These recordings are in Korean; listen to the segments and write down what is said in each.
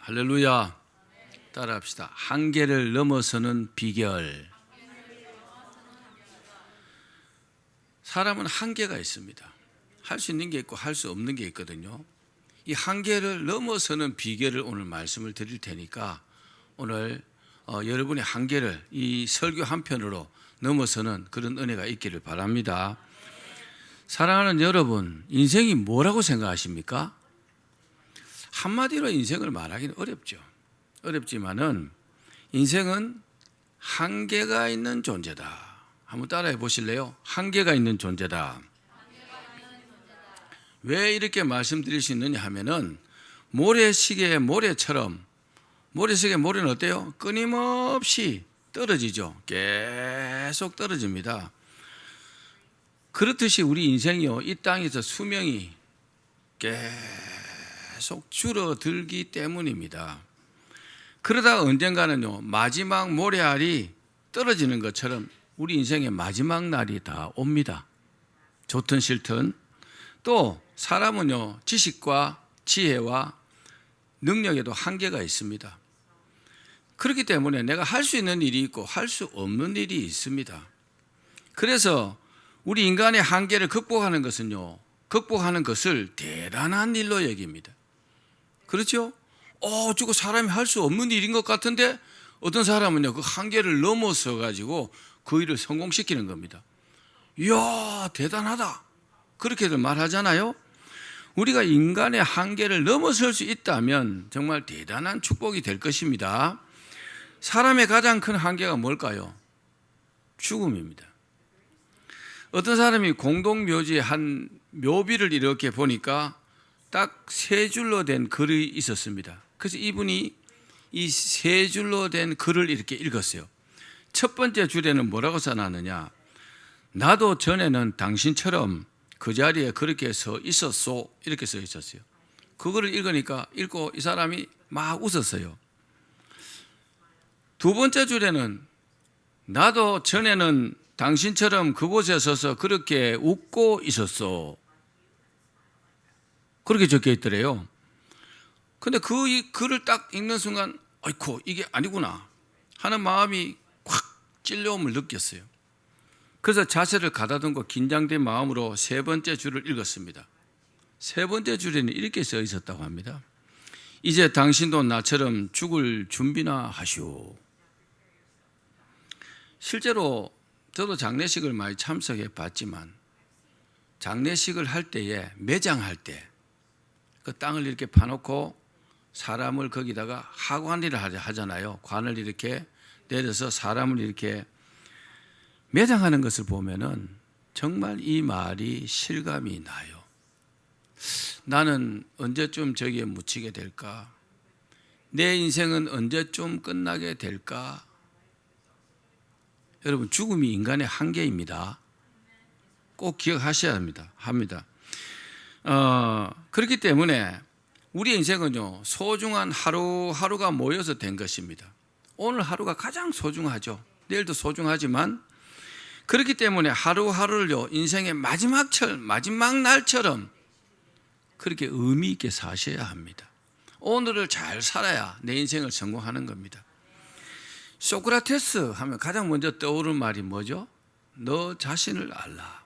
할렐루야. 따라합시다. 한계를 넘어서는 비결. 사람은 한계가 있습니다. 할 수 있는 게 있고 할 수 없는 게 있거든요. 이 한계를 넘어서는 비결을 오늘 말씀을 드릴 테니까 오늘 여러분의 한계를 이 설교 한 편으로 넘어서는 그런 은혜가 있기를 바랍니다. 사랑하는 여러분, 인생이 뭐라고 생각하십니까? 한마디로 인생을 말하기는 어렵죠. 어렵지만은 인생은 한계가 있는 존재다. 한번 따라해 보실래요? 한계가 있는 존재다. 왜 이렇게 말씀드릴 수 있느냐 하면은 모래시계의 모래처럼, 모래시계의 모래는 어때요? 끊임없이 떨어지죠. 계속 떨어집니다. 그렇듯이 우리 인생이요, 이 땅에서 수명이 계속 줄어들기 때문입니다. 그러다가 언젠가는요, 마지막 모래알이 떨어지는 것처럼 우리 인생의 마지막 날이 다 옵니다. 좋든 싫든. 또 사람은요, 지식과 지혜와 능력에도 한계가 있습니다. 그렇기 때문에 내가 할 수 있는 일이 있고 할 수 없는 일이 있습니다. 그래서 우리 인간의 한계를 극복하는 것은요, 극복하는 것을 대단한 일로 여깁니다. 그렇죠? 저거 사람이 할 수 없는 일인 것 같은데 어떤 사람은요, 그 한계를 넘어서 가지고 그 일을 성공시키는 겁니다. 이야, 대단하다. 그렇게들 말하잖아요. 우리가 인간의 한계를 넘어설 수 있다면 정말 대단한 축복이 될 것입니다. 사람의 가장 큰 한계가 뭘까요? 죽음입니다. 어떤 사람이 공동묘지에 한 묘비를 이렇게 보니까 딱 세 줄로 된 글이 있었습니다. 그래서 이분이 이 세 줄로 된 글을 이렇게 읽었어요. 첫 번째 줄에는 뭐라고 써놨느냐? 나도 전에는 당신처럼 그 자리에 그렇게 서 있었소, 이렇게 써 있었어요. 그거를 읽으니까 읽고 이 사람이 막 웃었어요. 두 번째 줄에는 나도 전에는 당신처럼 그곳에 서서 그렇게 웃고 있었소, 그렇게 적혀 있더래요. 근데 그 글을 딱 읽는 순간 아이고, 이게 아니구나 하는 마음이 확 찔려옴을 느꼈어요. 그래서 자세를 가다듬고 긴장된 마음으로 세 번째 줄을 읽었습니다. 세 번째 줄에는 이렇게 써 있었다고 합니다. 이제 당신도 나처럼 죽을 준비나 하시오. 실제로 저도 장례식을 많이 참석해 봤지만 장례식을 할 때에, 매장할 때 그 땅을 이렇게 파놓고 사람을 거기다가 하관리를 하잖아요. 관을 이렇게 내려서 사람을 이렇게 매장하는 것을 보면은 정말 이 말이 실감이 나요. 나는 언제쯤 저기에 묻히게 될까? 내 인생은 언제쯤 끝나게 될까? 여러분, 죽음이 인간의 한계입니다. 꼭 기억하셔야 합니다. 그렇기 때문에 우리 인생은요, 소중한 하루하루가 모여서 된 것입니다. 오늘 하루가 가장 소중하죠. 내일도 소중하지만 그렇기 때문에 하루하루를요, 인생의 마지막 날처럼 그렇게 의미 있게 사셔야 합니다. 오늘을 잘 살아야 내 인생을 성공하는 겁니다. 소크라테스 하면 가장 먼저 떠오르는 말이 뭐죠? 너 자신을 알라.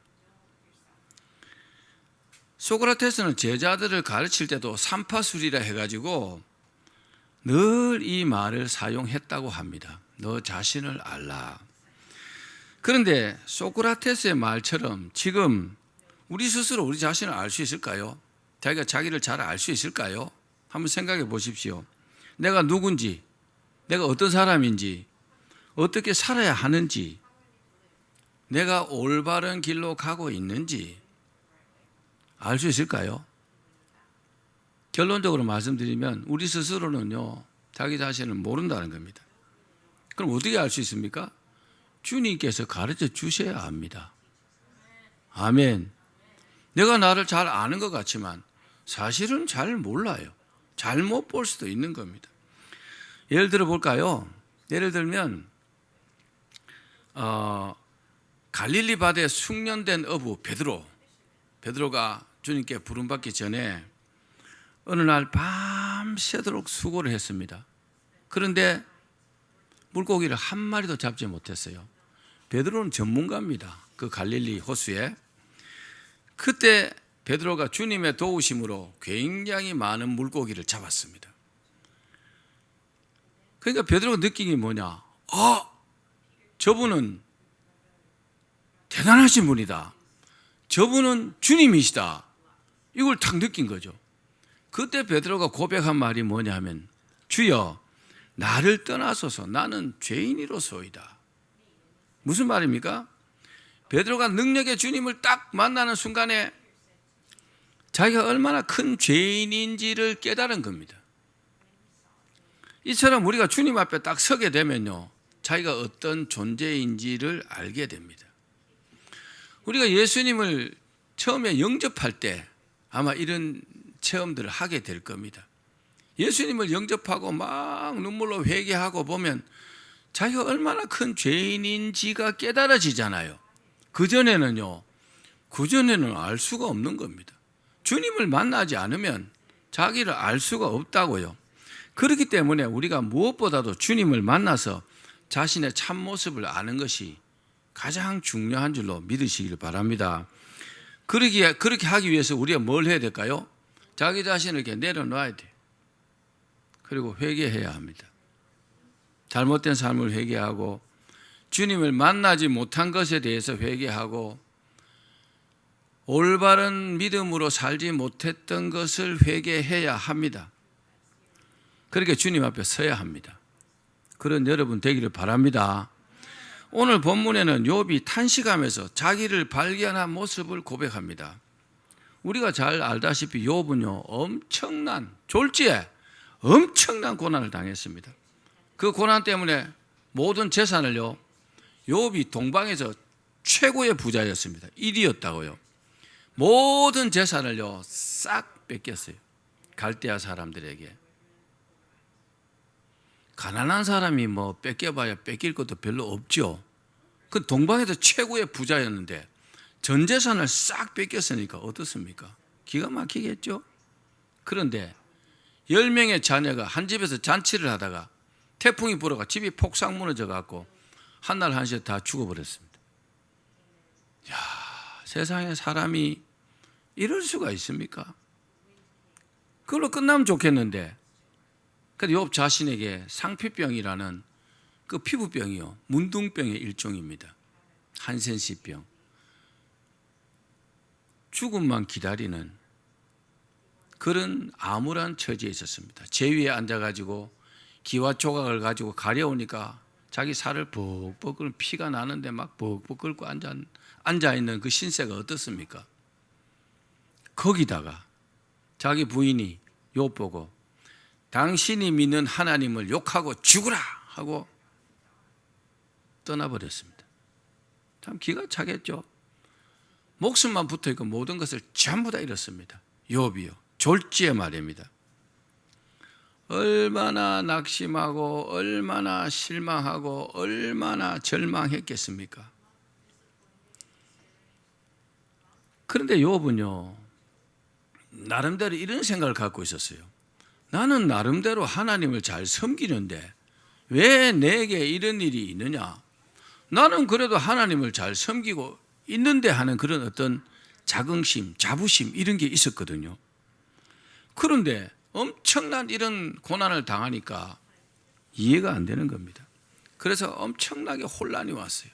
소크라테스는 제자들을 가르칠 때도 삼파술이라 해가지고 늘 이 말을 사용했다고 합니다. 너 자신을 알라. 그런데 소크라테스의 말처럼 지금 우리 스스로 우리 자신을 알 수 있을까요? 자기가 자기를 잘 알 수 있을까요? 한번 생각해 보십시오. 내가 누군지, 내가 어떤 사람인지, 어떻게 살아야 하는지, 내가 올바른 길로 가고 있는지 알 수 있을까요? 결론적으로 말씀드리면 우리 스스로는요, 자기 자신을 모른다는 겁니다. 그럼 어떻게 알 수 있습니까? 주님께서 가르쳐 주셔야 합니다. 아멘. 내가 나를 잘 아는 것 같지만 사실은 잘 몰라요. 잘못 볼 수도 있는 겁니다. 예를 들어 볼까요? 예를 들면 갈릴리 바다에 숙련된 어부 베드로가 주님께 부름받기 전에 어느 날 밤새도록 수고를 했습니다. 그런데 물고기를 한 마리도 잡지 못했어요. 베드로는 전문가입니다. 그 갈릴리 호수에. 그때 베드로가 주님의 도우심으로 굉장히 많은 물고기를 잡았습니다. 그러니까 베드로가 느낀 게 뭐냐? 저분은 대단하신 분이다. 저분은 주님이시다. 이걸 탁 느낀 거죠. 그때 베드로가 고백한 말이 뭐냐 하면, 주여 나를 떠나소서, 나는 죄인이로소이다. 무슨 말입니까? 베드로가 능력의 주님을 딱 만나는 순간에 자기가 얼마나 큰 죄인인지를 깨달은 겁니다. 이처럼 우리가 주님 앞에 딱 서게 되면요, 자기가 어떤 존재인지를 알게 됩니다. 우리가 예수님을 처음에 영접할 때 아마 이런 체험들을 하게 될 겁니다. 예수님을 영접하고 막 눈물로 회개하고 보면 자기가 얼마나 큰 죄인인지가 깨달아지잖아요. 그전에는 알 수가 없는 겁니다. 주님을 만나지 않으면 자기를 알 수가 없다고요. 그렇기 때문에 우리가 무엇보다도 주님을 만나서 자신의 참모습을 아는 것이 가장 중요한 줄로 믿으시길 바랍니다. 그렇게 하기 위해서 우리가 뭘 해야 될까요? 자기 자신을 이렇게 내려놔야 돼요. 그리고 회개해야 합니다. 잘못된 삶을 회개하고, 주님을 만나지 못한 것에 대해서 회개하고, 올바른 믿음으로 살지 못했던 것을 회개해야 합니다. 그렇게 주님 앞에 서야 합니다. 그런 여러분 되기를 바랍니다. 오늘 본문에는 욥이 탄식하면서 자기를 발견한 모습을 고백합니다. 우리가 잘 알다시피 욥은요, 엄청난 졸지에 엄청난 고난을 당했습니다. 그 고난 때문에 모든 재산을요, 욥이 동방에서 최고의 부자였습니다. 1위였다고요. 모든 재산을요 싹 뺏겼어요. 갈대아 사람들에게. 가난한 사람이 뭐 뺏겨봐야 뺏길 것도 별로 없죠. 그 동방에서 최고의 부자였는데 전 재산을 싹 뺏겼으니까 어떻습니까? 기가 막히겠죠. 그런데 10명의 자녀가 한 집에서 잔치를 하다가 태풍이 불어가 집이 폭삭 무너져 갖고 한날 한시에 다 죽어버렸습니다. 야, 세상에 사람이 이럴 수가 있습니까? 그걸로 끝나면 좋겠는데, 근데 욥 자신에게 상피병이라는 그 피부병이요, 문둥병의 일종입니다. 한센시병. 죽음만 기다리는 그런 암울한 처지에 있었습니다. 제 위에 앉아가지고 기와 조각을 가지고 가려우니까 자기 살을 벅벅 끓는, 피가 나는데 막 벅벅 끓고 앉아있는 그 신세가 어떻습니까? 거기다가 자기 부인이 욥 보고 당신이 믿는 하나님을 욕하고 죽으라 하고 떠나버렸습니다. 참 기가 차겠죠. 목숨만 붙어있고 모든 것을 전부 다 잃었습니다. 욥이요, 졸지에 말입니다. 얼마나 낙심하고 얼마나 실망하고 얼마나 절망했겠습니까? 그런데 욥은요, 나름대로 이런 생각을 갖고 있었어요. 나는 나름대로 하나님을 잘 섬기는데 왜 내게 이런 일이 있느냐? 나는 그래도 하나님을 잘 섬기고 있는데 하는 그런 어떤 자긍심, 자부심 이런 게 있었거든요. 그런데 엄청난 이런 고난을 당하니까 이해가 안 되는 겁니다. 그래서 엄청나게 혼란이 왔어요.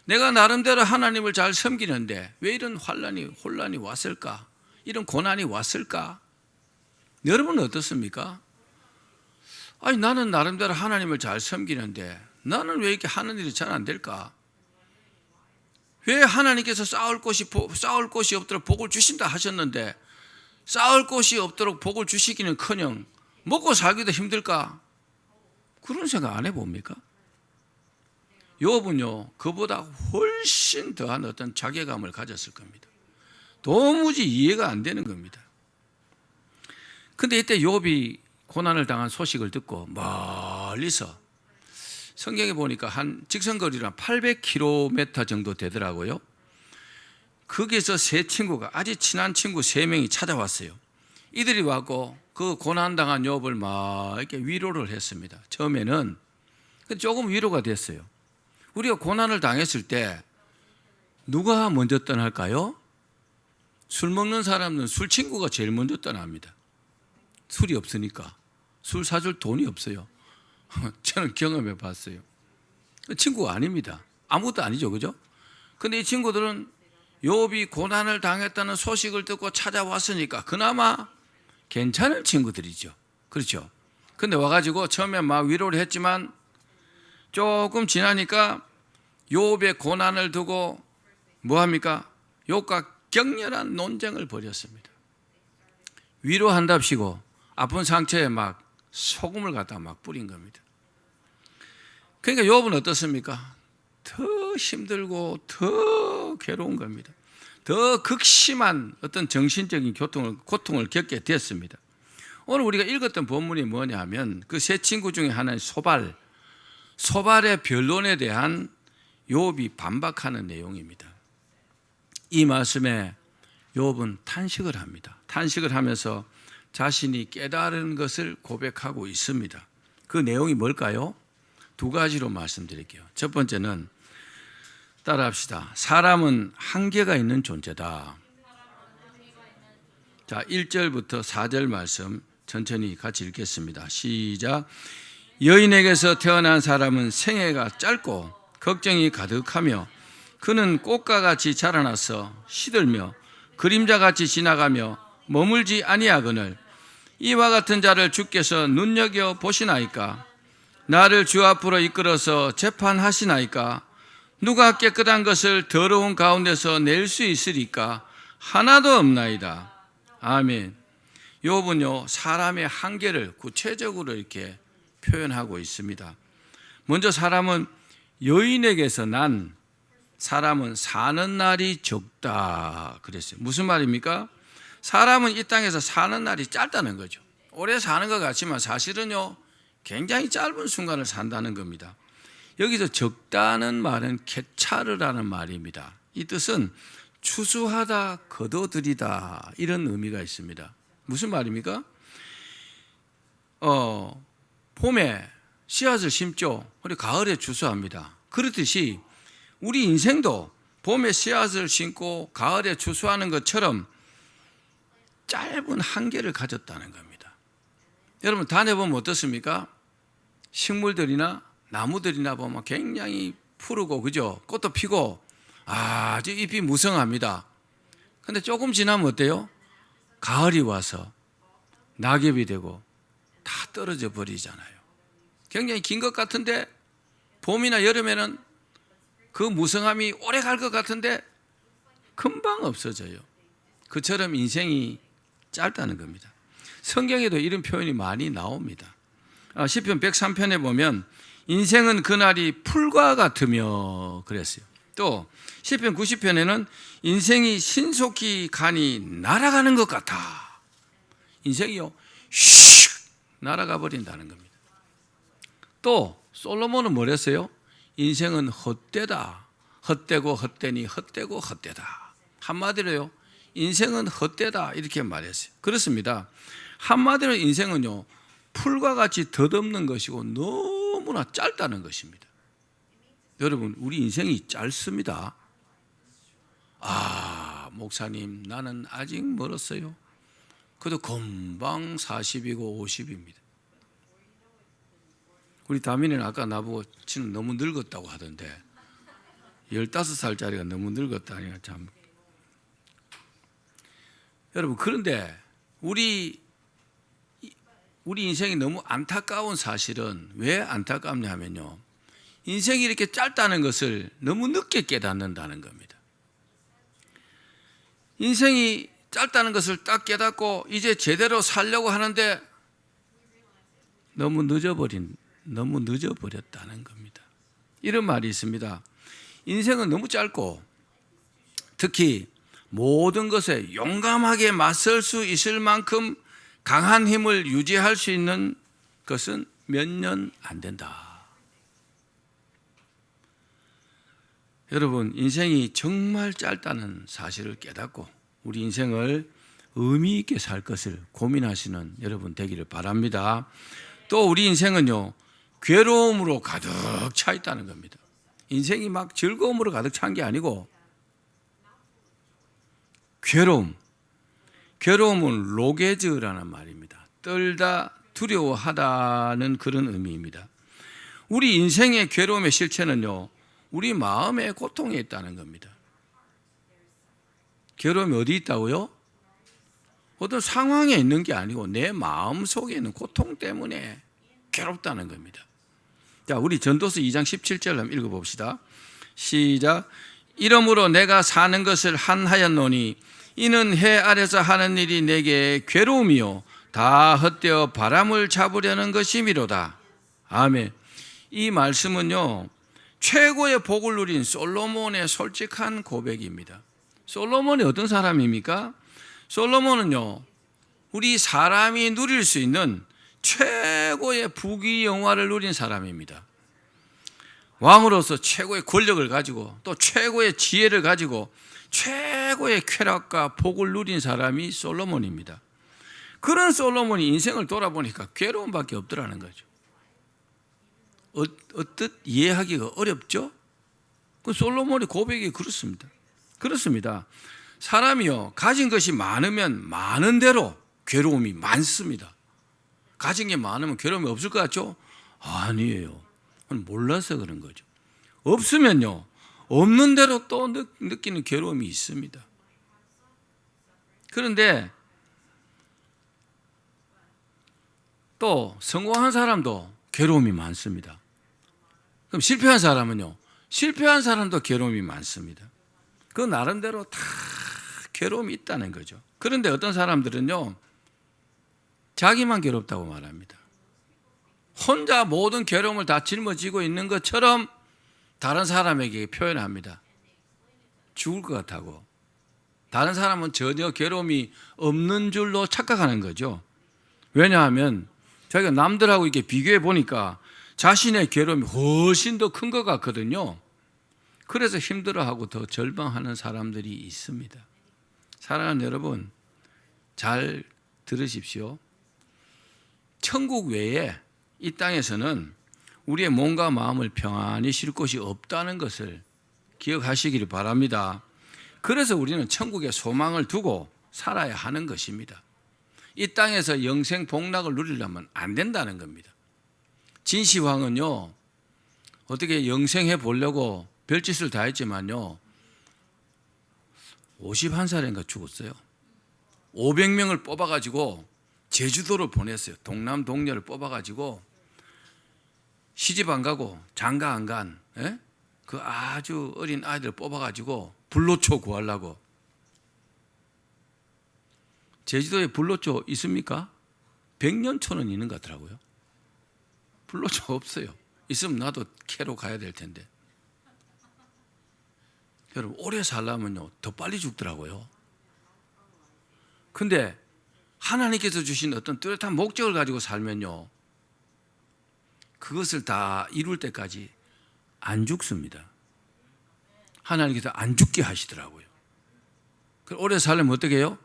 내가 나름대로 하나님을 잘 섬기는데 왜 이런 혼란이 왔을까? 이런 고난이 왔을까? 여러분은 어떻습니까? 아니, 나는 나름대로 하나님을 잘 섬기는데 나는 왜 이렇게 하는 일이 잘 안 될까? 왜 하나님께서 싸울 곳이 없도록 복을 주신다 하셨는데 싸울 곳이 없도록 복을 주시기는커녕 먹고 살기도 힘들까? 그런 생각 안 해봅니까? 욥은요, 그보다 훨씬 더한 어떤 자괴감을 가졌을 겁니다. 도무지 이해가 안 되는 겁니다. 근데 이때 욥이 고난을 당한 소식을 듣고 멀리서, 성경에 보니까 한 직선거리로 800km 정도 되더라고요. 거기서 세 친구가, 아주 친한 친구 3명이 찾아왔어요. 이들이 와고 그 고난당한 욥을 막 이렇게 위로를 했습니다. 처음에는 조금 위로가 됐어요. 우리가 고난을 당했을 때 누가 먼저 떠날까요? 술 먹는 사람은 술 친구가 제일 먼저 떠납니다. 술이 없으니까. 술 사줄 돈이 없어요. 저는 경험해 봤어요. 친구가 아닙니다. 아무것도 아니죠, 그죠? 근데 이 친구들은 욥이 고난을 당했다는 소식을 듣고 찾아왔으니까 그나마 괜찮은 친구들이죠. 그렇죠? 근데 와가지고 처음에 막 위로를 했지만 조금 지나니까 욥의 고난을 두고 뭐합니까? 욥과 격렬한 논쟁을 벌였습니다. 위로한답시고 아픈 상처에 막 소금을 갖다 막 뿌린 겁니다. 그러니까 욥은 어떻습니까? 더 힘들고 더 괴로운 겁니다. 더 극심한 어떤 정신적인 고통을 겪게 됐습니다. 오늘 우리가 읽었던 본문이 뭐냐 하면 그 세 친구 중에 하나인 소발의 변론에 대한 욥이 반박하는 내용입니다. 이 말씀에 욥은 탄식을 합니다. 탄식을 하면서 자신이 깨달은 것을 고백하고 있습니다. 그 내용이 뭘까요? 두 가지로 말씀드릴게요. 첫 번째는 따라합시다. 사람은 한계가 있는 존재다. 자, 1절부터 4절 말씀 천천히 같이 읽겠습니다. 시작. 여인에게서 태어난 사람은 생애가 짧고 걱정이 가득하며 그는 꽃과 같이 자라나서 시들며 그림자같이 지나가며 머물지 아니하거늘 이와 같은 자를 주께서 눈여겨 보시나이까? 나를 주 앞으로 이끌어서 재판하시나이까? 누가 깨끗한 것을 더러운 가운데서 낼 수 있으리까? 하나도 없나이다. 아멘. 욥은요 사람의 한계를 구체적으로 이렇게 표현하고 있습니다. 먼저 사람은 여인에게서 난 사람은 사는 날이 적다 그랬어요. 무슨 말입니까? 사람은 이 땅에서 사는 날이 짧다는 거죠. 오래 사는 것 같지만 사실은요 굉장히 짧은 순간을 산다는 겁니다. 여기서 적다는 말은 케차르라는 말입니다. 이 뜻은 추수하다, 거둬들이다 이런 의미가 있습니다. 무슨 말입니까? 봄에 씨앗을 심죠. 그리고 가을에 추수합니다. 그렇듯이 우리 인생도 봄에 씨앗을 심고 가을에 추수하는 것처럼 짧은 한계를 가졌다는 겁니다. 여러분 다녀보면 어떻습니까? 식물들이나 나무들이나 보면 굉장히 푸르고 그죠? 꽃도 피고 아주 잎이 무성합니다. 근데 조금 지나면 어때요? 가을이 와서 낙엽이 되고 다 떨어져 버리잖아요. 굉장히 긴 것 같은데 봄이나 여름에는 그 무성함이 오래 갈 것 같은데 금방 없어져요. 그처럼 인생이 짧다는 겁니다. 성경에도 이런 표현이 많이 나옵니다. 시편 103편에 보면 인생은 그날이 풀과 같으며 그랬어요. 또 시편 90편에는 인생이 신속히 가니 날아가는 것 같아. 인생이요 슉 날아가 버린다는 겁니다. 또 솔로몬은 뭐랬어요? 인생은 헛되다. 헛되고 헛되니 헛되고 헛되다. 한마디로요 인생은 헛되다 이렇게 말했어요. 그렇습니다. 한마디로 인생은요 풀과 같이 덧없는 것이고 너무나 짧다는 것입니다. 여러분 우리 인생이 짧습니다. 목사님 나는 아직 멀었어요. 그래도 금방 40이고 50입니다. 우리 다민이는 아까 나보고 지는 너무 늙었다고 하던데 15살짜리가 너무 늙었다니까 참. 여러분 그런데 우리 인생이 너무 안타까운 사실은 왜 안타깝냐 하면요 인생이 이렇게 짧다는 것을 너무 늦게 깨닫는다는 겁니다. 인생이 짧다는 것을 딱 깨닫고 이제 제대로 살려고 하는데 너무 늦어버렸다는 겁니다. 이런 말이 있습니다. 인생은 너무 짧고 특히 모든 것에 용감하게 맞설 수 있을 만큼 강한 힘을 유지할 수 있는 것은 몇 년 안 된다. 여러분 인생이 정말 짧다는 사실을 깨닫고 우리 인생을 의미 있게 살 것을 고민하시는 여러분 되기를 바랍니다. 또 우리 인생은요, 괴로움으로 가득 차 있다는 겁니다. 인생이 막 즐거움으로 가득 찬 게 아니고 괴로움은 로게즈라는 말입니다. 떨다 두려워하다는 그런 의미입니다. 우리 인생의 괴로움의 실체는요, 우리 마음의 고통에 있다는 겁니다. 괴로움이 어디 있다고요? 어떤 상황에 있는 게 아니고 내 마음 속에 있는 고통 때문에 괴롭다는 겁니다. 자, 우리 전도서 2장 17절 한번 읽어봅시다. 시작. 이러므로 내가 사는 것을 한하였노니 이는 해 아래서 하는 일이 내게 괴로움이요 다 헛되어 바람을 잡으려는 것이미로다. 아멘. 이 말씀은요, 최고의 복을 누린 솔로몬의 솔직한 고백입니다. 솔로몬이 어떤 사람입니까? 솔로몬은요, 우리 사람이 누릴 수 있는 최고의 부귀영화를 누린 사람입니다. 왕으로서 최고의 권력을 가지고 또 최고의 지혜를 가지고 최고의 쾌락과 복을 누린 사람이 솔로몬입니다. 그런 솔로몬이 인생을 돌아보니까 괴로움밖에 없더라는 거죠. 어떻게 이해하기가 어렵죠? 그 솔로몬의 고백이 그렇습니다. 사람이요, 가진 것이 많으면 많은 대로 괴로움이 많습니다. 가진 게 많으면 괴로움이 없을 것 같죠? 아니에요. 몰라서 그런 거죠. 없으면요, 없는 대로 또 느끼는 괴로움이 있습니다. 그런데 또 성공한 사람도 괴로움이 많습니다. 그럼 실패한 사람은요, 실패한 사람도 괴로움이 많습니다. 그 나름대로 다 괴로움이 있다는 거죠. 그런데 어떤 사람들은요, 자기만 괴롭다고 말합니다. 혼자 모든 괴로움을 다 짊어지고 있는 것처럼 다른 사람에게 표현합니다. 죽을 것 같다고. 다른 사람은 전혀 괴로움이 없는 줄로 착각하는 거죠. 왜냐하면 자기가 남들하고 이렇게 비교해 보니까 자신의 괴로움이 훨씬 더 큰 것 같거든요. 그래서 힘들어하고 더 절망하는 사람들이 있습니다. 사랑하는 여러분, 잘 들으십시오. 천국 외에 이 땅에서는 우리의 몸과 마음을 평안히 쉴 곳이 없다는 것을 기억하시기를 바랍니다. 그래서 우리는 천국에 소망을 두고 살아야 하는 것입니다. 이 땅에서 영생 복락을 누리려면 안 된다는 겁니다. 진시황은요, 어떻게 영생해 보려고 별짓을 다 했지만요, 51살인가 죽었어요. 500명을 뽑아가지고 제주도를 보냈어요. 동남 동녀를 뽑아가지고 시집 안 가고 장가 안 간 그 아주 어린 아이들 뽑아가지고 불로초 구하려고. 제주도에 불로초 있습니까? 100년초는 있는 것 같더라고요. 불로초 없어요. 있으면 나도 캐러 가야 될 텐데. 여러분, 오래 살려면요, 더 빨리 죽더라고요. 근데 하나님께서 주신 어떤 뚜렷한 목적을 가지고 살면요, 그것을 다 이룰 때까지 안 죽습니다. 하나님께서 안 죽게 하시더라고요. 오래 살려면 어떻게 해요?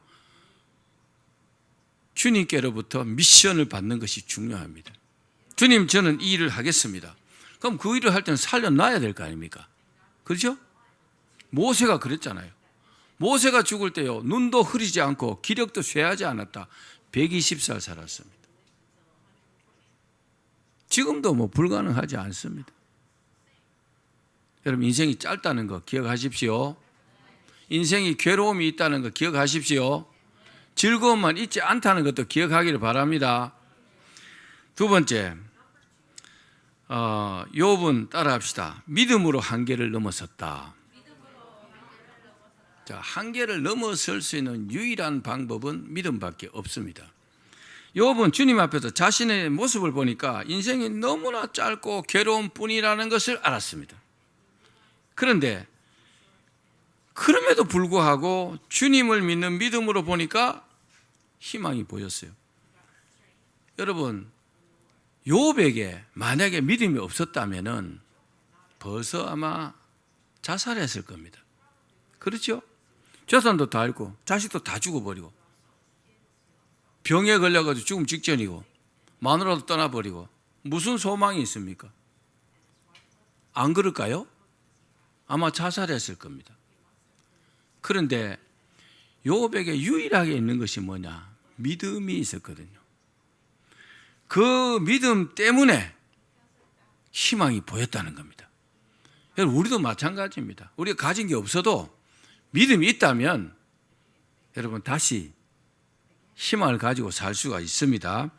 주님께로부터 미션을 받는 것이 중요합니다. 주님, 저는 이 일을 하겠습니다. 그럼 그 일을 할 때는 살려놔야 될 거 아닙니까? 그렇죠? 모세가 그랬잖아요. 모세가 죽을 때요, 눈도 흐리지 않고 기력도 쇠하지 않았다. 120살 살았습니다. 지금도 뭐 불가능하지 않습니다. 여러분, 인생이 짧다는 거 기억하십시오. 인생이 괴로움이 있다는 거 기억하십시오. 즐거움만 있지 않다는 것도 기억하기를 바랍니다. 두 번째, 욥은 따라합시다. 믿음으로 한계를 넘어섰다. 자, 한계를 넘어설 수 있는 유일한 방법은 믿음밖에 없습니다. 욥은 주님 앞에서 자신의 모습을 보니까 인생이 너무나 짧고 괴로운 뿐이라는 것을 알았습니다. 그런데 그럼에도 불구하고 주님을 믿는 믿음으로 보니까 희망이 보였어요. 여러분, 욥에게 만약에 믿음이 없었다면 벌써 아마 자살했을 겁니다. 그렇죠? 재산도 다 잃고 자식도 다 죽어버리고 병에 걸려가지고 죽음 직전이고 마누라도 떠나버리고 무슨 소망이 있습니까? 안 그럴까요? 아마 자살했을 겁니다. 그런데 욥에게 유일하게 있는 것이 뭐냐? 믿음이 있었거든요. 그 믿음 때문에 희망이 보였다는 겁니다. 여러분, 우리도 마찬가지입니다. 우리가 가진 게 없어도 믿음이 있다면 여러분 다시 희망을 가지고 살 수가 있습니다.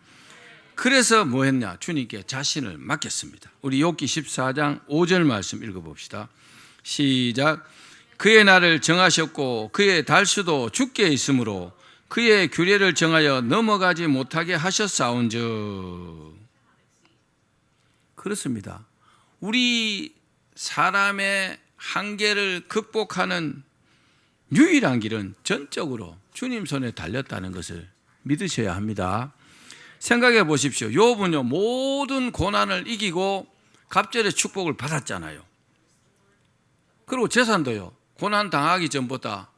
그래서 뭐 했냐? 주님께 자신을 맡겼습니다. 우리 욥기 14장 5절 말씀 읽어봅시다. 시작. 그의 날을 정하셨고 그의 달수도 주께 있으므로 그의 규례를 정하여 넘어가지 못하게 하셨사온즉. 그렇습니다. 우리 사람의 한계를 극복하는 유일한 길은 전적으로 주님 손에 달렸다는 것을 믿으셔야 합니다. 생각해 보십시오. 욥은요 모든 고난을 이기고 갑절의 축복을 받았잖아요. 그리고 재산도요 고난 당하기 전보다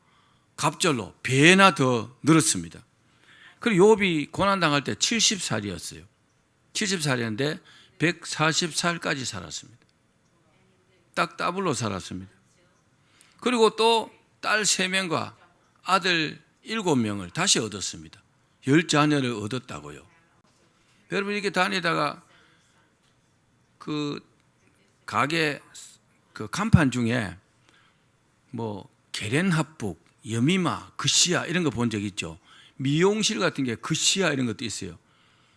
갑절로 배나 더 늘었습니다. 그리고 욥이 고난 당할 때 70살이었어요. 70살이었는데 140살까지 살았습니다. 딱 더블로 살았습니다. 그리고 또 딸 3명과 아들 7명을 다시 얻었습니다. 10자녀를 얻었다고요. 여러분 이렇게 다니다가 그 가게 그 간판 중에 뭐 게렌합북, 여미마, 그시야 이런 거 본 적 있죠. 미용실 같은 게 그시야 이런 것도 있어요.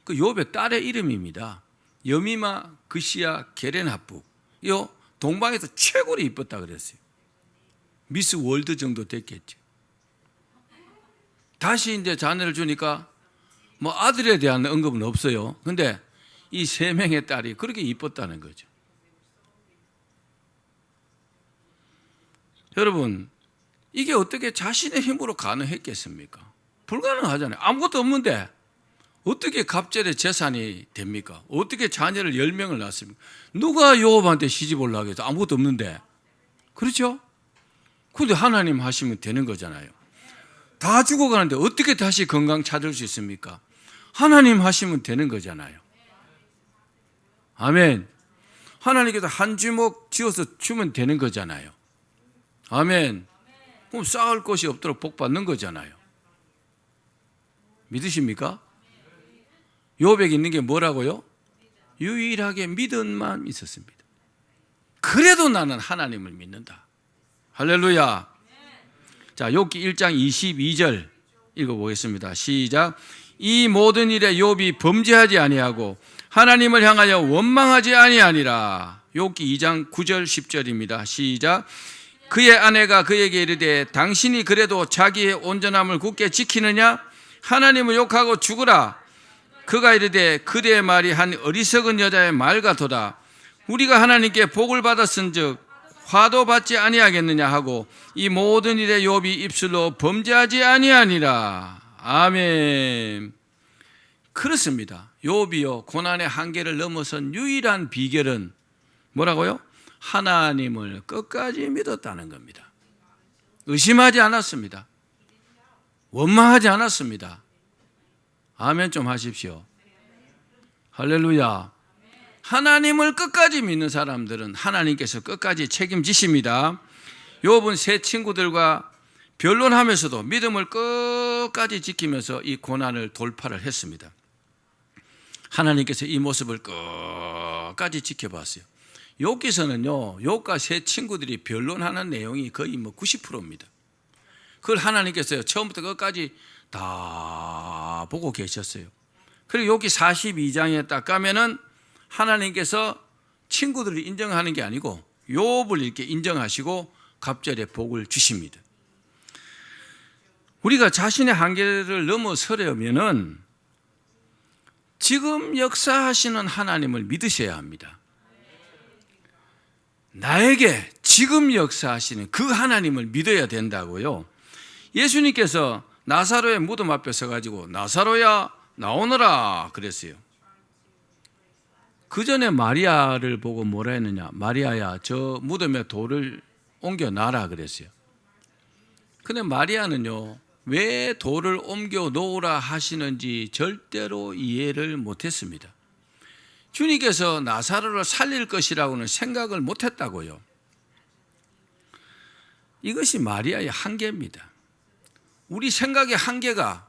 그 욥의 딸의 이름입니다. 여미마, 그시야, 게렌합북. 이 동방에서 최고로 이뻤다 그랬어요. 미스 월드 정도 됐겠죠. 다시 이제 자녀를 주니까 뭐 아들에 대한 언급은 없어요. 근데 이 3명의 딸이 그렇게 이뻤다는 거죠. 여러분, 이게 어떻게 자신의 힘으로 가능했겠습니까? 불가능하잖아요. 아무것도 없는데 어떻게 갑절의 재산이 됩니까? 어떻게 자녀를 10명을 낳습니까? 누가 욥한테 시집 올라가게 해서 아무것도 없는데. 그렇죠? 그런데 하나님 하시면 되는 거잖아요. 다 죽어가는데 어떻게 다시 건강 찾을 수 있습니까? 하나님 하시면 되는 거잖아요. 아멘. 하나님께서 한 주먹 쥐어서 주면 되는 거잖아요. 아멘. 그럼 쌓을 곳이 없도록 복 받는 거잖아요. 믿으십니까? 욥에게 있는 게 뭐라고요? 유일하게 믿음만 있었습니다. 그래도 나는 하나님을 믿는다. 할렐루야. 자, 욥기 1장 22절 읽어보겠습니다. 시작. 이 모든 일에 욥이 범죄하지 아니하고 하나님을 향하여 원망하지 아니하니라. 욥기 2장 9절 10절입니다. 시작. 그의 아내가 그에게 이르되 당신이 그래도 자기의 온전함을 굳게 지키느냐? 하나님을 욕하고 죽으라. 그가 이르되 그대의 말이 한 어리석은 여자의 말 같도다. 우리가 하나님께 복을 받았은즉 화도 받지 아니하겠느냐 하고 이 모든 일에 욥이 입술로 범죄하지 아니하니라. 아멘. 그렇습니다. 욥이요 고난의 한계를 넘어선 유일한 비결은 뭐라고요? 하나님을 끝까지 믿었다는 겁니다. 의심하지 않았습니다. 원망하지 않았습니다. 아멘 좀 하십시오. 할렐루야. 하나님을 끝까지 믿는 사람들은 하나님께서 끝까지 책임지십니다. 욥은 세 친구들과 변론하면서도 믿음을 끝까지 지키면서 이 고난을 돌파를 했습니다. 하나님께서 이 모습을 끝까지 지켜봤어요. 욥기서는요, 욥과 세 친구들이 변론하는 내용이 거의 90%입니다. 그걸 하나님께서 처음부터 끝까지 다 보고 계셨어요. 그리고 욥기 42장에 딱 가면은 하나님께서 친구들을 인정하는 게 아니고 욥을 이렇게 인정하시고 갑절의 복을 주십니다. 우리가 자신의 한계를 넘어서려면은 지금 역사하시는 하나님을 믿으셔야 합니다. 나에게 지금 역사하시는 그 하나님을 믿어야 된다고요. 예수님께서 나사로의 무덤 앞에 서가지고 나사로야 나오너라 그랬어요. 그 전에 마리아를 보고 뭐라 했느냐? 마리아야 저 무덤에 돌을 옮겨놔라 그랬어요. 근데 마리아는요 왜 돌을 옮겨 놓으라 하시는지 절대로 이해를 못했습니다. 주님께서 나사로를 살릴 것이라고는 생각을 못했다고요. 이것이 마리아의 한계입니다. 우리 생각의 한계가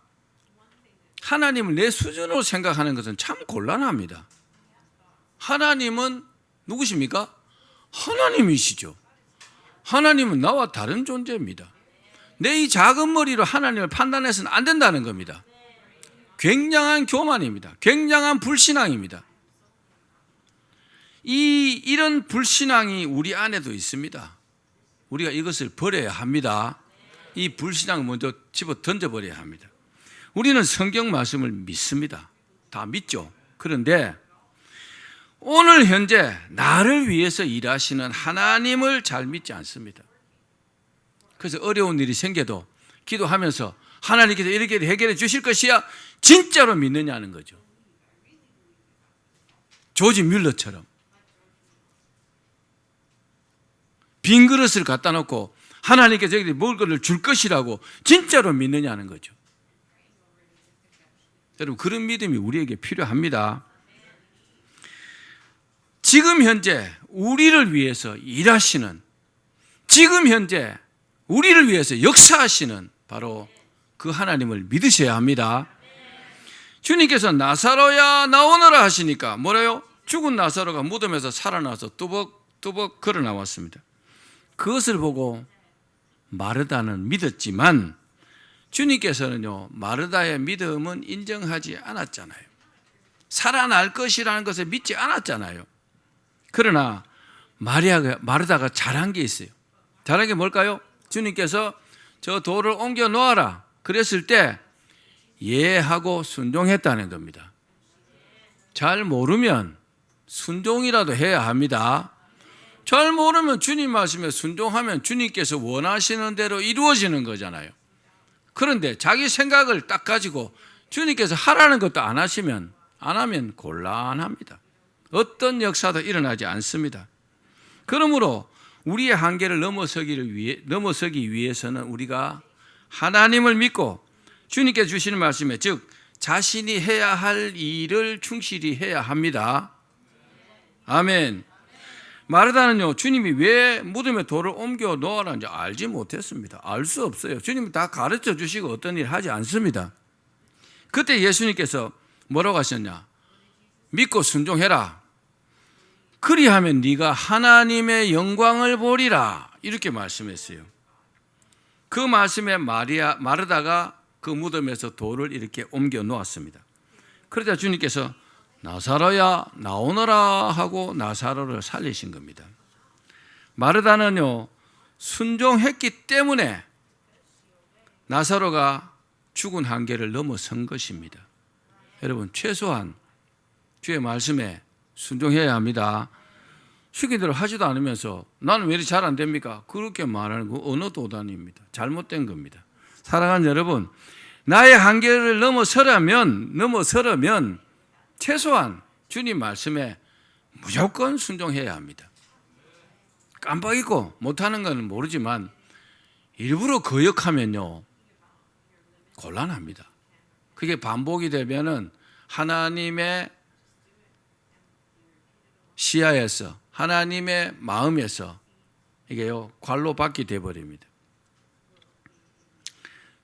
하나님을 내 수준으로 생각하는 것은 참 곤란합니다. 하나님은 누구십니까? 하나님이시죠. 하나님은 나와 다른 존재입니다. 내 이 작은 머리로 하나님을 판단해서는 안 된다는 겁니다. 굉장한 교만입니다. 굉장한 불신앙입니다. 이런 불신앙이 우리 안에도 있습니다. 우리가 이것을 버려야 합니다. 이 불신앙을 먼저 집어 던져버려야 합니다. 우리는 성경 말씀을 믿습니다. 다 믿죠. 그런데 오늘 현재 나를 위해서 일하시는 하나님을 잘 믿지 않습니다. 그래서 어려운 일이 생겨도 기도하면서 하나님께서 이렇게 해결해 주실 것이야 진짜로 믿느냐는 거죠. 조지 뮬러처럼 빈 그릇을 갖다 놓고 하나님께서 저기에 먹을 것을 줄 것이라고 진짜로 믿느냐는 거죠. 여러분, 그런 믿음이 우리에게 필요합니다. 지금 현재 우리를 위해서 일하시는, 지금 현재 우리를 위해서 역사하시는 바로 그 하나님을 믿으셔야 합니다. 주님께서 나사로야 나오너라 하시니까 뭐래요? 죽은 나사로가 무덤에서 살아나서 뚜벅뚜벅 걸어 나왔습니다. 그것을 보고 마르다는 믿었지만 주님께서는요, 마르다의 믿음은 인정하지 않았잖아요. 살아날 것이라는 것을 믿지 않았잖아요. 그러나 마르다가 잘한 게 있어요. 잘한 게 뭘까요? 주님께서 저 돌을 옮겨 놓아라 그랬을 때 예하고 순종했다는 겁니다. 잘 모르면 순종이라도 해야 합니다. 잘 모르면 주님 말씀에 순종하면 주님께서 원하시는 대로 이루어지는 거잖아요. 그런데 자기 생각을 딱 가지고 주님께서 하라는 것도 안 하면 곤란합니다. 어떤 역사도 일어나지 않습니다. 그러므로 우리의 한계를 넘어서기 위해서는 우리가 하나님을 믿고 주님께 주시는 말씀에 즉 자신이 해야 할 일을 충실히 해야 합니다. 아멘. 마르다는요, 주님이 왜 무덤에 돌을 옮겨 놓으라는지 알지 못했습니다. 알 수 없어요. 주님이 다 가르쳐 주시고 어떤 일 하지 않습니다. 그때 예수님께서 뭐라고 하셨냐? 믿고 순종해라. 그리하면 네가 하나님의 영광을 보리라. 이렇게 말씀했어요. 그 말씀에 마르다가 그 무덤에서 돌을 이렇게 옮겨 놓았습니다. 그러자 주님께서 나사로야 나오너라 하고 나사로를 살리신 겁니다. 마르다는요, 순종했기 때문에 나사로가 죽은 한계를 넘어선 것입니다. 여러분, 최소한 주의 말씀에 순종해야 합니다. 시킨 대로 하지도 않으면서 나는 왜 이렇게 잘 안 됩니까? 그렇게 말하는 거 언어 도단입니다. 잘못된 겁니다. 사랑하는 여러분, 나의 한계를 넘어서려면 최소한 주님 말씀에 무조건 순종해야 합니다. 깜빡 잊고 못하는 건 모르지만 일부러 거역하면요 곤란합니다. 그게 반복이 되면은 하나님의 시야에서 하나님의 마음에서 이게요 관로받게 되어버립니다.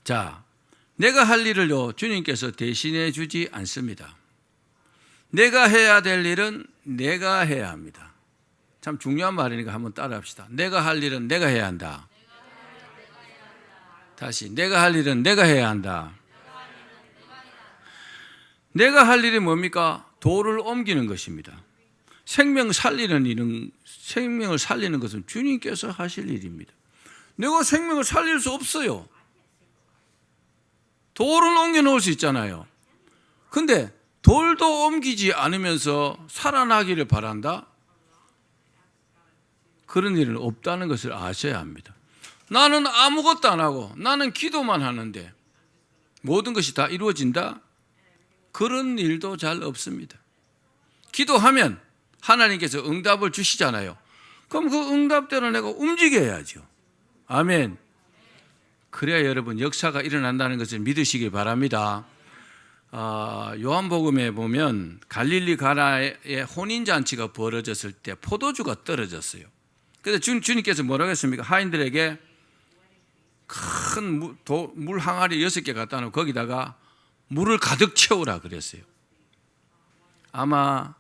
자, 내가 할 일을요 주님께서 대신해 주지 않습니다. 내가 해야 될 일은 내가 해야 합니다. 참 중요한 말이니까 한번 따라합시다. 내가 할 일은 내가 해야 한다. 다시, 내가 할 일은 내가 해야 한다. 내가 할 일이 뭡니까? 돌을 옮기는 것입니다. 생명을 살리는 것은 주님께서 하실 일입니다. 내가 생명을 살릴 수 없어요. 돌은 옮겨 놓을 수 있잖아요. 근데 돌도 옮기지 않으면서 살아나기를 바란다? 그런 일은 없다는 것을 아셔야 합니다. 나는 아무것도 안 하고 나는 기도만 하는데 모든 것이 다 이루어진다? 그런 일도 잘 없습니다. 기도하면 하나님께서 응답을 주시잖아요. 그럼 그 응답대로 내가 움직여야죠. 아멘. 그래야 여러분 역사가 일어난다는 것을 믿으시기 바랍니다. 요한복음에 보면 갈릴리 가나의 혼인잔치가 벌어졌을 때 포도주가 떨어졌어요. 그래서 주님께서 뭐라고 했습니까? 하인들에게 큰 물 항아리 6개 갖다 놓고 거기다가 물을 가득 채우라 그랬어요. 아마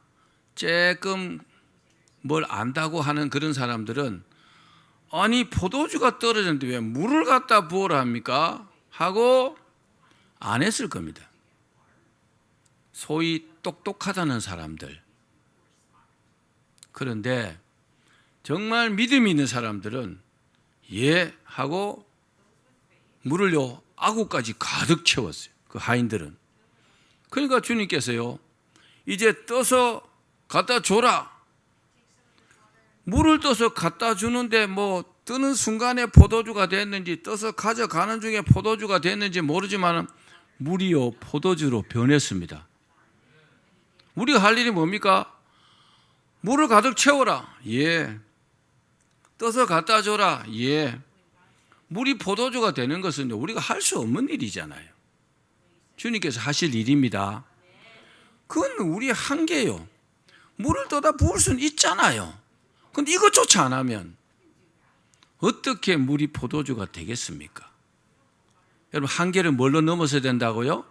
조금 뭘 안다고 하는 그런 사람들은 아니 포도주가 떨어졌는데 왜 물을 갖다 부어라 합니까? 하고 안 했을 겁니다. 소위 똑똑하다는 사람들. 그런데 정말 믿음이 있는 사람들은 예 하고 물을요 아구까지 가득 채웠어요. 그 하인들은. 그러니까 주님께서요 이제 떠서 갖다 줘라. 물을 떠서 갖다 주는데 뭐 뜨는 순간에 포도주가 됐는지 떠서 가져가는 중에 포도주가 됐는지 모르지만 물이요 포도주로 변했습니다. 우리가 할 일이 뭡니까? 물을 가득 채워라. 예. 떠서 갖다 줘라. 예. 물이 포도주가 되는 것은 우리가 할 수 없는 일이잖아요. 주님께서 하실 일입니다. 그건 우리의 한계예요. 물을 떠다 부을 수는 있잖아요. 그런데 이것조차 안 하면 어떻게 물이 포도주가 되겠습니까? 여러분 한계를 뭘로 넘어서야 된다고요?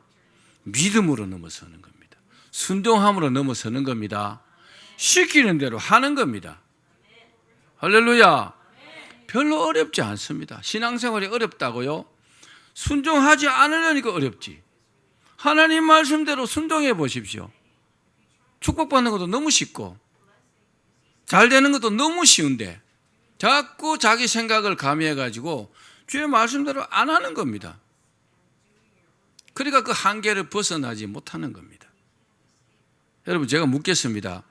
믿음으로 넘어서는 겁니다. 순종함으로 넘어서는 겁니다. 시키는 대로 하는 겁니다. 할렐루야. 별로 어렵지 않습니다. 신앙생활이 어렵다고요? 순종하지 않으려니까 어렵지. 하나님 말씀대로 순종해 보십시오. 축복받는 것도 너무 쉽고 잘 되는 것도 너무 쉬운데 자꾸 자기 생각을 가미해가지고 주의 말씀대로 안 하는 겁니다. 그러니까 그 한계를 벗어나지 못하는 겁니다. 여러분 제가 묻겠습니다.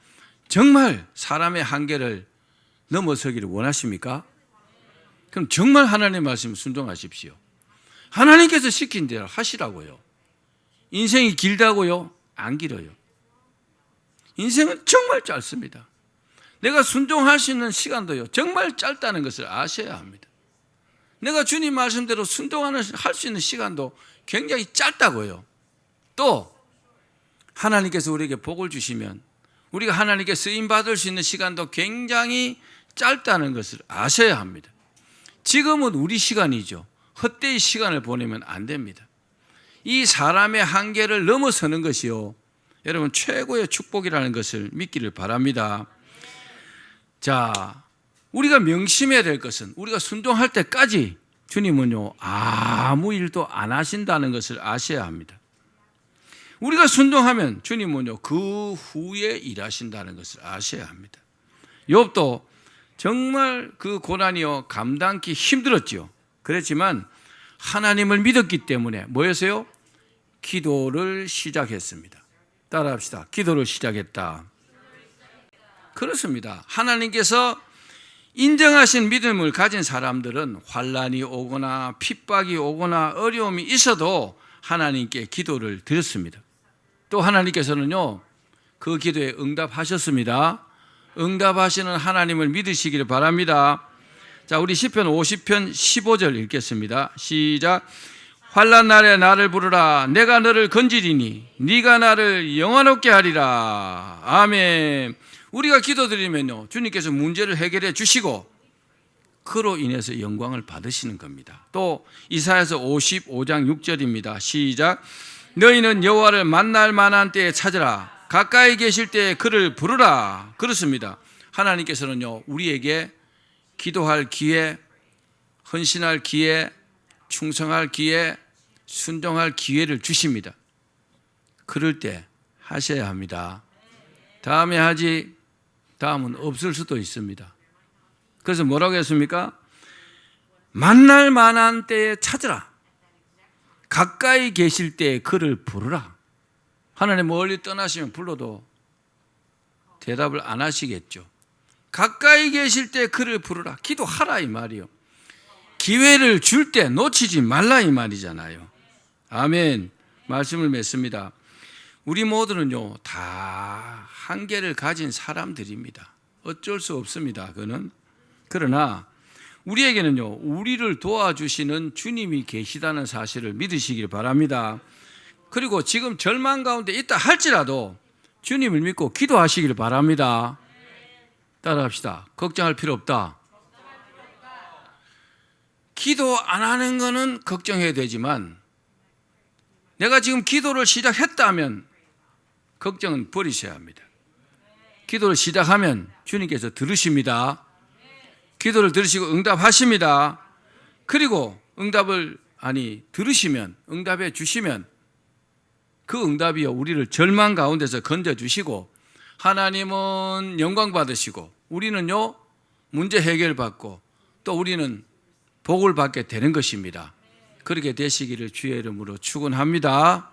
정말 사람의 한계를 넘어서기를 원하십니까? 그럼 정말 하나님의 말씀을 순종하십시오. 하나님께서 시킨 대로 하시라고요. 인생이 길다고요? 안 길어요. 인생은 정말 짧습니다. 내가 순종할 수 있는 시간도요 정말 짧다는 것을 아셔야 합니다. 내가 주님 말씀대로 할 수 있는 시간도 굉장히 짧다고요. 또 하나님께서 우리에게 복을 주시면 우리가 하나님께 쓰임받을 수 있는 시간도 굉장히 짧다는 것을 아셔야 합니다. 지금은 우리 시간이죠. 헛되이 시간을 보내면 안 됩니다. 이 사람의 한계를 넘어서는 것이요 여러분 최고의 축복이라는 것을 믿기를 바랍니다. 자, 우리가 명심해야 될 것은 우리가 순종할 때까지 주님은요 아무 일도 안 하신다는 것을 아셔야 합니다. 우리가 순종하면 주님은요 그 후에 일하신다는 것을 아셔야 합니다. 욥도 정말 그 고난이요 감당기 힘들었지요. 그렇지만 하나님을 믿었기 때문에 뭐였어요? 기도를 시작했습니다. 따라합시다. 기도를 시작했다. 그렇습니다. 하나님께서 인정하신 믿음을 가진 사람들은 환난이 오거나 핍박이 오거나 어려움이 있어도 하나님께 기도를 드렸습니다. 또 하나님께서는요 그 기도에 응답하셨습니다. 응답하시는 하나님을 믿으시기를 바랍니다. 자, 우리 시편 50편 15절 읽겠습니다. 시작. 환난 날에 나를 부르라. 내가 너를 건지리니 네가 나를 영화롭게 하리라. 아멘. 우리가 기도드리면요 주님께서 문제를 해결해 주시고 그로 인해서 영광을 받으시는 겁니다. 또 이사야서 55장 6절입니다. 시작. 너희는 여호와를 만날 만한 때에 찾으라. 가까이 계실 때에 그를 부르라. 그렇습니다. 하나님께서는요 우리에게 기도할 기회, 헌신할 기회, 충성할 기회, 순종할 기회를 주십니다. 그럴 때 하셔야 합니다. 다음에 하지 다음은 없을 수도 있습니다. 그래서 뭐라고 했습니까? 만날 만한 때에 찾으라. 가까이 계실 때에 그를 부르라. 하나님 멀리 떠나시면 불러도 대답을 안 하시겠죠. 가까이 계실 때 그를 부르라. 기도하라 이 말이요. 기회를 줄 때 놓치지 말라 이 말이잖아요. 아멘. 말씀을 맺습니다. 우리 모두는요 다 한계를 가진 사람들입니다. 어쩔 수 없습니다. 그는. 그러나 우리에게는요, 우리를 도와주시는 주님이 계시다는 사실을 믿으시길 바랍니다. 그리고 지금 절망 가운데 있다 할지라도 주님을 믿고 기도하시길 바랍니다. 따라합시다. 걱정할 필요 없다. 기도 안 하는 거는 걱정해야 되지만 내가 지금 기도를 시작했다면 걱정은 버리셔야 합니다. 기도를 시작하면 주님께서 들으십니다. 기도를 들으시고 응답하십니다. 그리고 들으시면 응답해 주시면 그 응답이요 우리를 절망 가운데서 건져주시고 하나님은 영광 받으시고 우리는요 문제 해결받고 또 우리는 복을 받게 되는 것입니다. 그렇게 되시기를 주의 이름으로 축원합니다.